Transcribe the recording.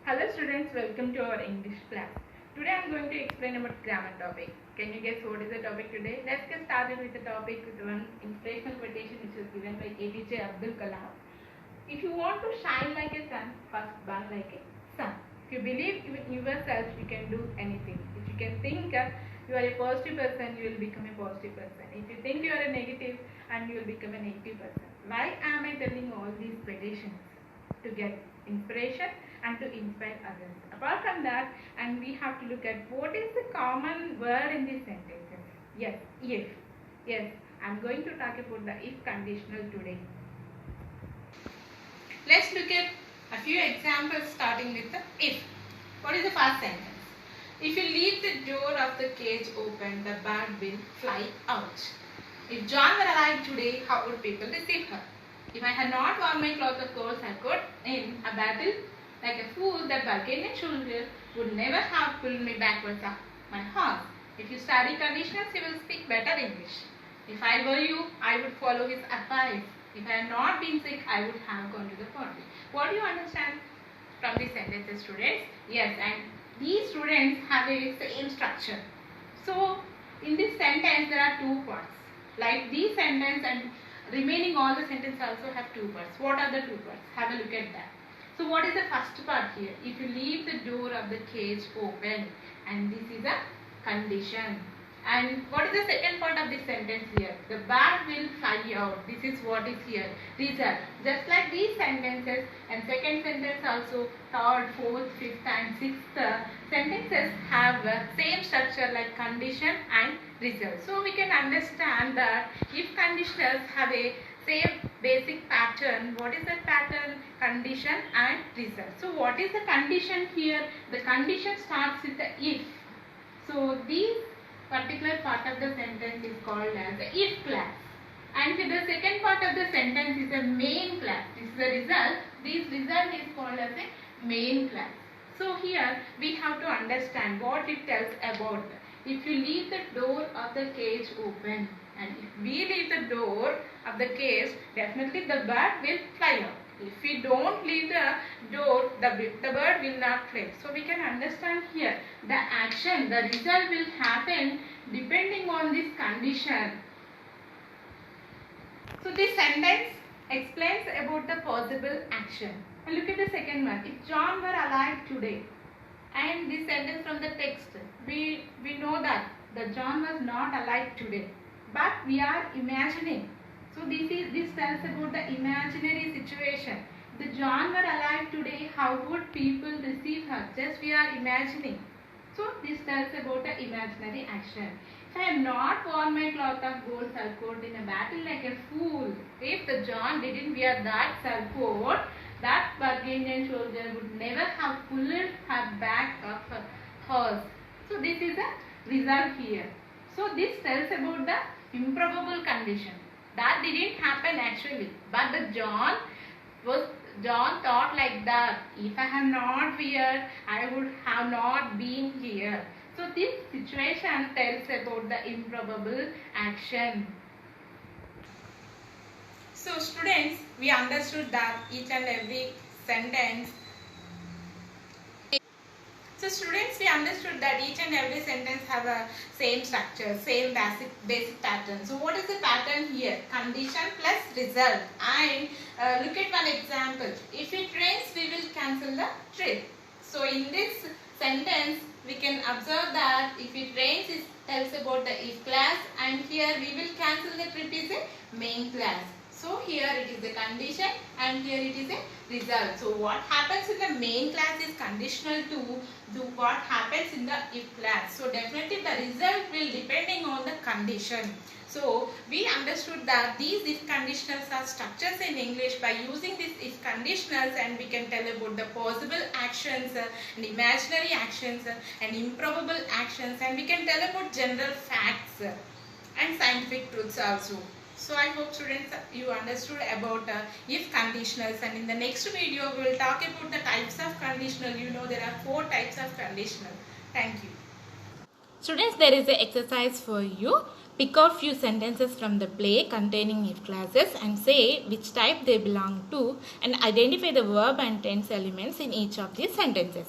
Hello students, welcome to our English class. Today I am going to explain about grammar topic. Can you guess what is the topic today? Let's get started with the topic with one inspirational quotation which was given by APJ Abdul Kalam. If you want to shine like a sun, first burn like a sun. If you believe in yourself, you can do anything. If you can think you are a positive person, you will become a positive person. If you think you are a negative, and you will become a negative person. Why am I telling all these quotations? To get inspiration and to inspire others. Apart from that, and we have to look at what is the common word in these sentences. Yes, if. Yes, I am going to talk about the if conditional today. Let's look at a few examples starting with the if. What is the first sentence? If you leave the door of the cage open, the bird will fly out. If John were alive today, how would people receive her? If I had not worn my cloth of course I could, in a battle like a fool, the Bulgarian soldier would never have pulled me backwards off my horse. If you study conditionals, you will speak better English. If I were you, I would follow his advice. If I had not been sick, I would have gone to the party. What do you understand from these sentences, students? Yes, and these students have a same structure. So, in this sentence, there are two parts. Like these sentence and remaining all the sentences also have two parts. What are the two parts? Have a look at that. So what is the first part here? If you leave the door of the cage open, and this is a condition. And what is the second part of this sentence here? The bird will fly out. This is what is here. Result. Just like these sentences and second sentence also, third, fourth, fifth and sixth sentences have same structure like condition and result. So we can understand that if conditionals have a same basic pattern, what is that pattern? Condition and result. So what is the condition here? The condition starts with the if. So these particular part of the sentence is called as the if clause. And the second part of the sentence is a main clause. This is the result. This result is called as a main clause. So here we have to understand what it tells about. If you leave the door of the cage open, and if we leave the door of the cage, definitely the bird will fly out. If we don't leave the door, the bird will not fly. So we can understand here the action, the result will happen depending on this condition. So this sentence explains about the possible action. And look at the second one. If John were alive today, and this sentence from the text, we know that the John was not alive today, but we are imagining. So this tells about the imaginary situation. If the John were alive today, how would people receive her? Just we are imagining. So this tells about the imaginary action. If I had not worn my cloth of gold surcoat in a battle like a fool, if the John didn't wear that surcoat, that Bulgarian soldier would never have pulled her back of her horse. So this is a result here. So this tells about the improbable condition. That didn't happen actually. But the John thought like that. If I had not wear, I would have not been here. So this situation tells about the improbable action. So students, we understood that each and every sentence. So students, we understood that each and every sentence have a same structure, same basic pattern. So what is the pattern here? Condition plus result. And look at one example. If it rains, we will cancel the trip. So in this sentence, we can observe that if it rains, it tells about the if clause, and here we will cancel the trip is a main clause. So here it is a condition and here it is a result. So what happens in the main clause is conditional to what happens in the if clause. So definitely the result will depending on the condition. So we understood that these if conditionals are structures in English by using these if conditionals, and we can tell about the possible actions and imaginary actions and improbable actions, and we can tell about general facts and scientific truths also. So I hope students you understood about if conditionals, and in the next video we will talk about the types of conditional. You know there are 4 types of conditional. Thank you. Students, there is an exercise for you. Pick out few sentences from the play containing if clauses and say which type they belong to and identify the verb and tense elements in each of these sentences.